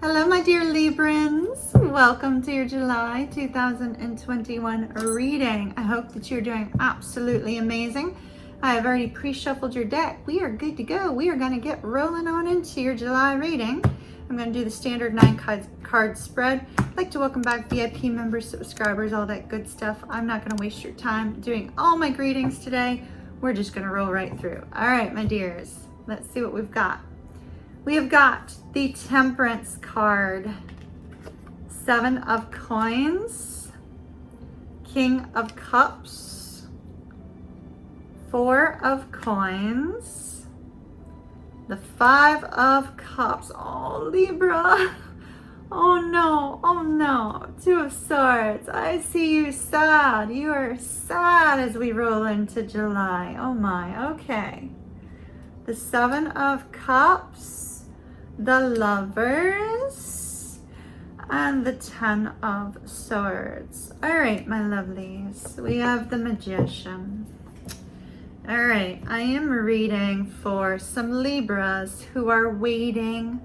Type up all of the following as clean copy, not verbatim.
Hello, my dear Librans. Welcome to your July 2021 reading. I hope that you're doing absolutely amazing. I have already pre-shuffled your deck. We are good to go. We are going to get rolling on into your July reading. I'm going to do the standard 9-card spread. I'd like to welcome back VIP members, subscribers, all that good stuff. I'm not going to waste your time doing all my greetings today. We're just going to roll right through. All right, my dears. Let's see what we've got. We have got the Temperance card, 7 of Coins, King of Cups, 4 of Coins, the 5 of Cups. Oh, Libra. Oh no, 2 of Swords. I see you sad. You are sad as we roll into July. Oh my, okay. The 7 of Cups, the Lovers, and the 10 of Swords. All right, my lovelies, we have the Magician. All right, I am reading for some Libras who are waiting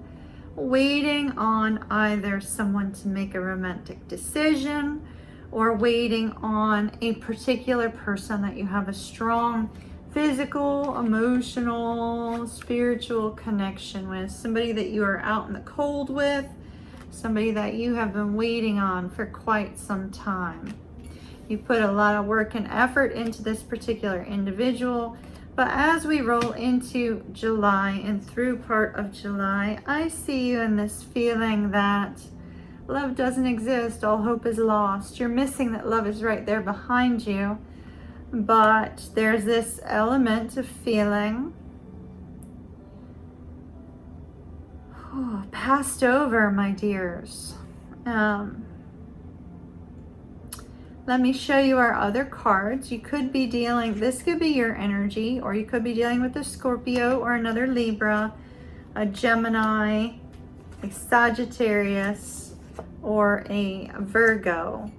on either someone to make a romantic decision or waiting on a particular person that you have a strong physical, emotional, spiritual connection with, somebody that you are out in the cold with, somebody that you have been waiting on for quite some time. You put a lot of work and effort into this particular individual, but as we roll into July and through part of July, I see you in this feeling that love doesn't exist, all hope is lost. You're missing that love is right there behind you. But there's this element of feeling passed over, my dears. Let me show you our other cards. You could be dealing, this could be your energy, or you could be dealing with a Scorpio or another Libra, a Gemini, a Sagittarius, or a Virgo.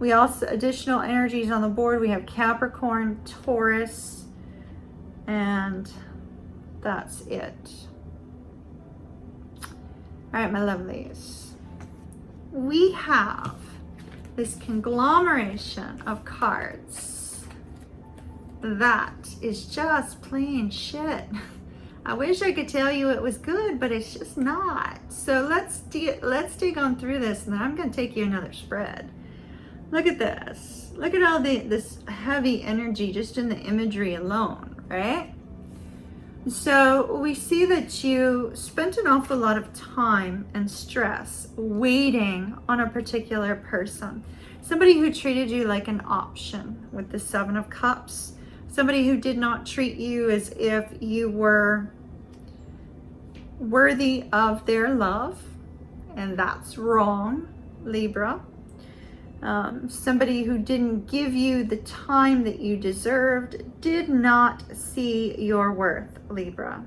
We also, additional energies on the board, we have Capricorn, Taurus, and that's it. All right, my lovelies. We have this conglomeration of cards that is just plain shit. I wish I could tell you it was good, but it's just not. So let's dig on through this, and then I'm going to take you another spread. Look at this. Look at all this heavy energy just in the imagery alone, right? So we see that you spent an awful lot of time and stress waiting on a particular person. Somebody who treated you like an option with the 7 of Cups. Somebody who did not treat you as if you were worthy of their love. And that's wrong, Libra. Somebody who didn't give you the time that you deserved, did not see your worth, Libra.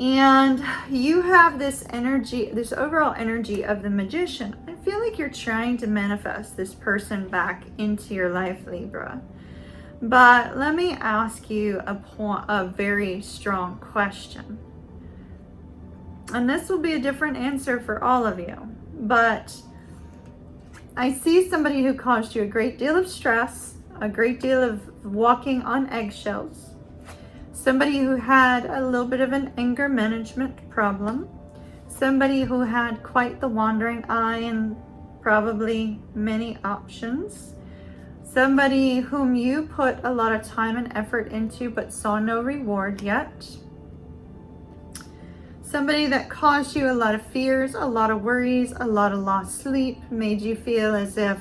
And you have this energy, this overall energy of the Magician. I feel like you're trying to manifest this person back into your life, Libra. But let me ask you a very strong question. And this will be a different answer for all of you. But I see somebody who caused you a great deal of stress, a great deal of walking on eggshells. Somebody who had a little bit of an anger management problem. Somebody who had quite the wandering eye and probably many options. Somebody whom you put a lot of time and effort into but saw no reward yet. Somebody that caused you a lot of fears, a lot of worries, a lot of lost sleep, made you feel as if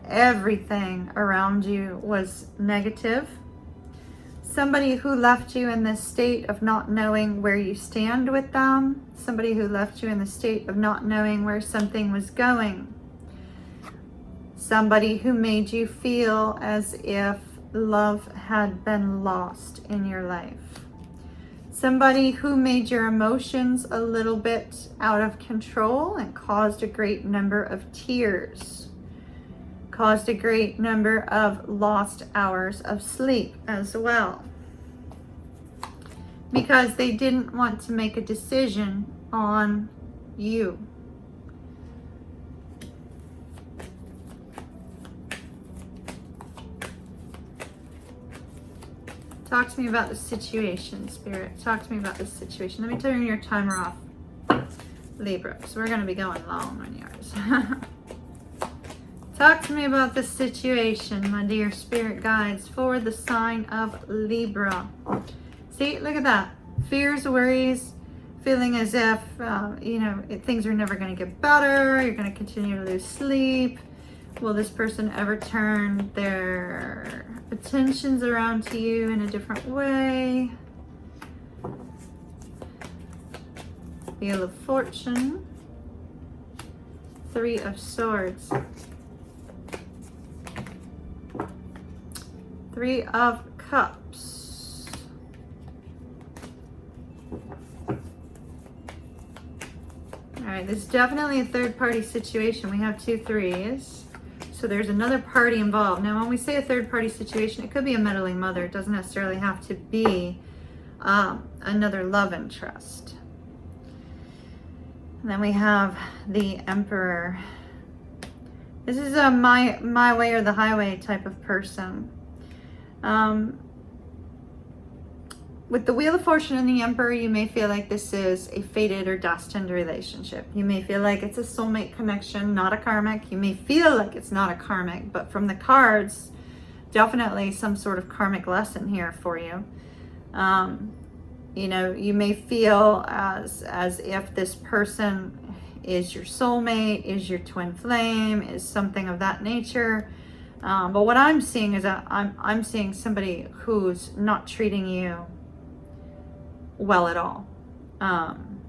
everything around you was negative. Somebody who left you in this state of not knowing where you stand with them. Somebody who left you in the state of not knowing where something was going. Somebody who made you feel as if love had been lost in your life. Somebody who made your emotions a little bit out of control and caused a great number of tears. Caused a great number of lost hours of sleep as well. because they didn't want to make a decision on you. Talk to me about the situation, Spirit. Talk to me about this situation. Let me turn your timer off, Libra, so we're going to be going long on yours. Talk to me about this situation, my dear Spirit guides, for the sign of Libra. See, look at that. Fears, worries, feeling as if, things are never going to get better. You're going to continue to lose sleep. Will this person ever turn their attentions around to you in a different way? Wheel of Fortune. 3 of Swords. 3 of Cups. All right, this is definitely a third-party situation. We have 2 3s. So there's another party involved. Now, when we say a third-party situation, it could be a meddling mother. It doesn't necessarily have to be another love interest. And then we have the Emperor. This is a my way or the highway type of person. With the Wheel of Fortune and the Emperor, you may feel like this is a fated or destined relationship. You may feel like it's a soulmate connection, not a karmic. You may feel like it's not a karmic, but from the cards, definitely some sort of karmic lesson here for you. You may feel as if this person is your soulmate, is your twin flame, is something of that nature. But what I'm seeing is that I'm seeing somebody who's not treating you well at all.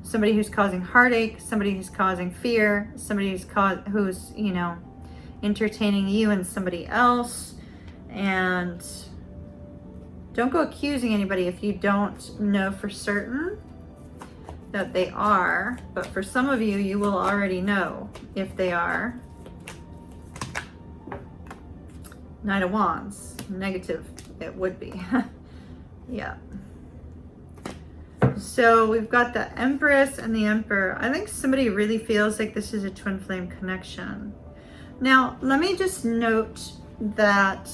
Somebody who's causing heartache, somebody who's causing fear, somebody who's entertaining you and somebody else. And don't go accusing anybody if you don't know for certain that they are. But for some of you, you will already know if they are. Knight of Wands, negative it would be. Yeah. So we've got the Empress and the Emperor. I think somebody really feels like this is a twin flame connection. Now, let me just note that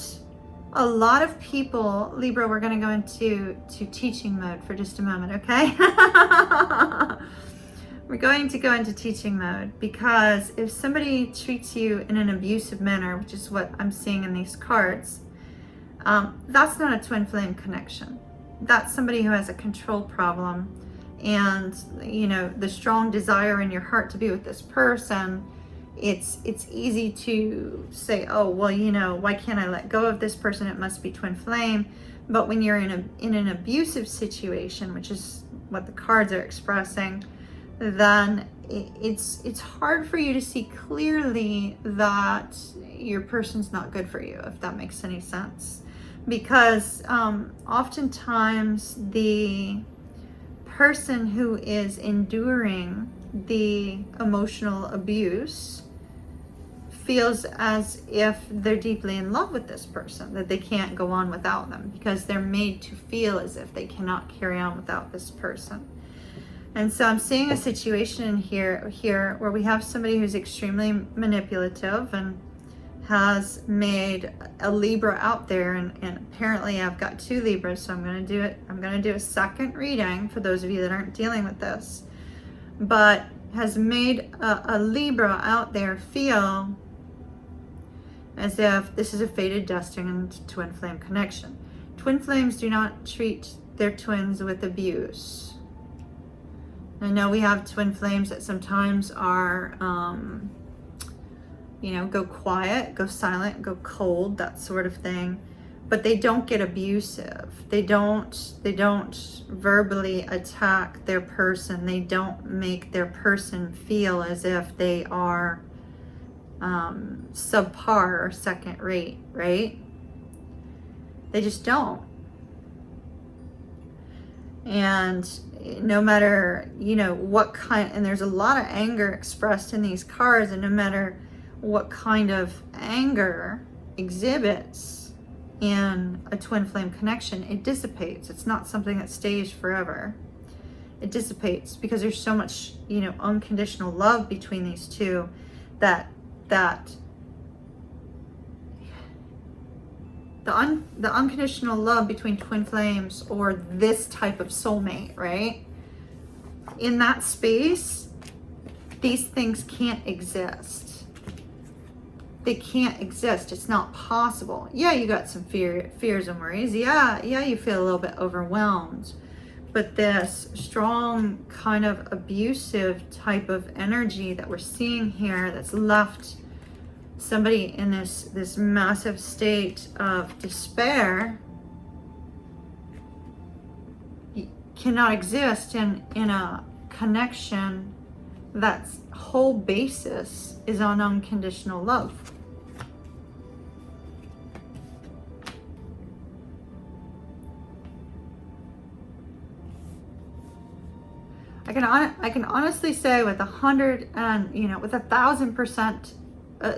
a lot of people, Libra, we're going to go into teaching mode for just a moment, okay? We're going to go into teaching mode because if somebody treats you in an abusive manner, which is what I'm seeing in these cards, that's not a twin flame connection. That's somebody who has a control problem, and the strong desire in your heart to be with this person. It's easy to say, oh well, why can't I let go of this person? It must be twin flame. But when you're in an abusive situation, which is what the cards are expressing, then it's hard for you to see clearly that your person's not good for you, if that makes any sense. Because oftentimes the person who is enduring the emotional abuse feels as if they're deeply in love with this person, that they can't go on without them, because they're made to feel as if they cannot carry on without this person. And so I'm seeing a situation here where we have somebody who's extremely manipulative and has made a Libra out there, and apparently I've got 2 Libras, so I'm going to do a second reading for those of you that aren't dealing with this, but has made a Libra out there feel as if this is a fated, destined twin flame connection. Twin flames do not treat their twins with abuse. I know we have twin flames that sometimes are go quiet, go silent, go cold, that sort of thing. But they don't get abusive. They don't verbally attack their person. They don't make their person feel as if they are subpar or second rate, right? They just don't. And no matter, what kind, and there's a lot of anger expressed in these cards, and no matter what kind of anger exhibits, in a twin flame connection, it dissipates. It's not something that stays forever. It dissipates because there's so much, unconditional love between these two that the unconditional love between twin flames or this type of soulmate, right? In that space, these things can't exist. They can't exist. It's not possible. Yeah, you got some fears and worries. Yeah, you feel a little bit overwhelmed. But this strong kind of abusive type of energy that we're seeing here that's left somebody in this massive state of despair cannot exist in a connection that's whole basis is on unconditional love. I can honestly say with 1,000%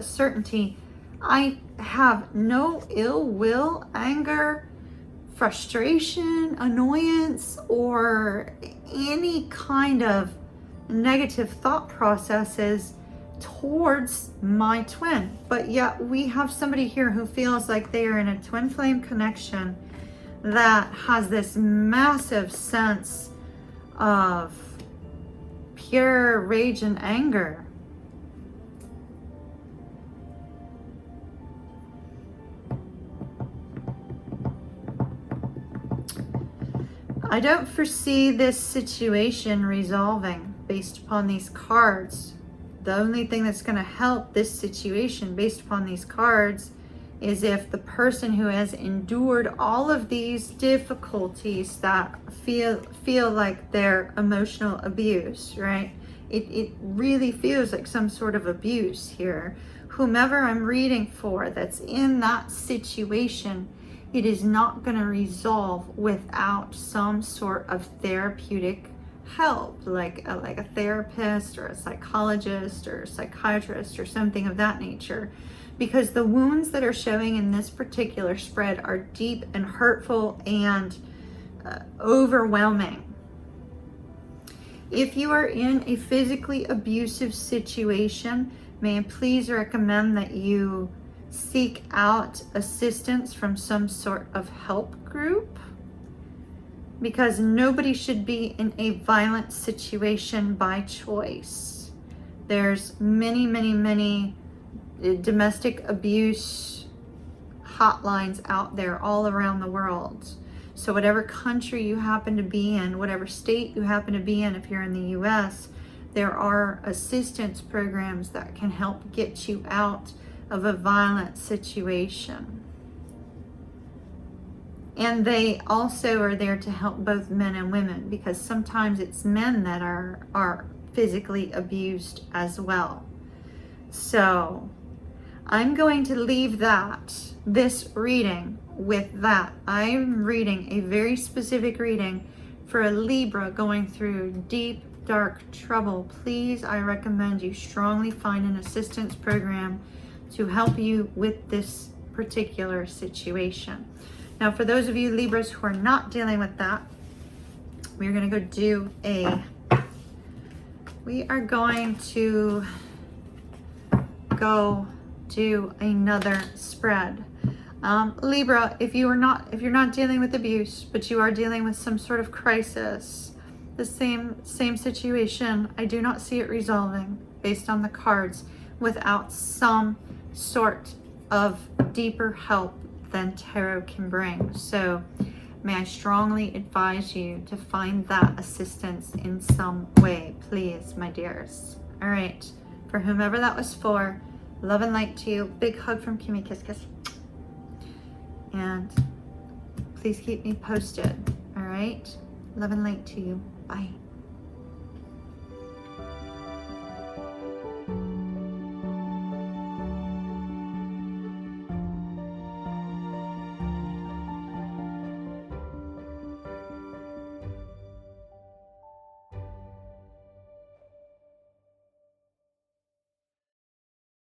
certainty, I have no ill will, anger, frustration, annoyance, or any kind of negative thought processes towards my twin. But yet we have somebody here who feels like they are in a twin flame connection that has this massive sense of pure rage and anger. I don't foresee this situation resolving based upon these cards. The only thing that's going to help this situation based upon these cards is if the person who has endured all of these difficulties that feel like they're emotional abuse, right? It really feels like some sort of abuse here. Whomever I'm reading for that's in that situation, it is not going to resolve without some sort of therapeutic help, like a therapist or a psychologist or a psychiatrist or something of that nature. Because the wounds that are showing in this particular spread are deep and hurtful and overwhelming. If you are in a physically abusive situation, may I please recommend that you seek out assistance from some sort of help group, because nobody should be in a violent situation by choice. There's many domestic abuse hotlines out there all around the world. So whatever country you happen to be in, whatever state you happen to be in, if you're in the US, there are assistance programs that can help get you out of a violent situation. And they also are there to help both men and women, because sometimes it's men that are physically abused as well. So I'm going to leave this reading with that. I'm reading a very specific reading for a Libra going through deep, dark trouble. Please, I recommend you strongly find an assistance program to help you with this particular situation. Now, for those of you Libras who are not dealing with that, we are going to go do another spread. Libra, if you're not dealing with abuse, but you are dealing with some sort of crisis, the same situation, I do not see it resolving based on the cards without some sort of deeper help than tarot can bring. So may I strongly advise you to find that assistance in some way, please, my dears. All right, for whomever that was for, love and light to you. Big hug from Kimmy, kiss, kiss. And please keep me posted, all right? Love and light to you. Bye.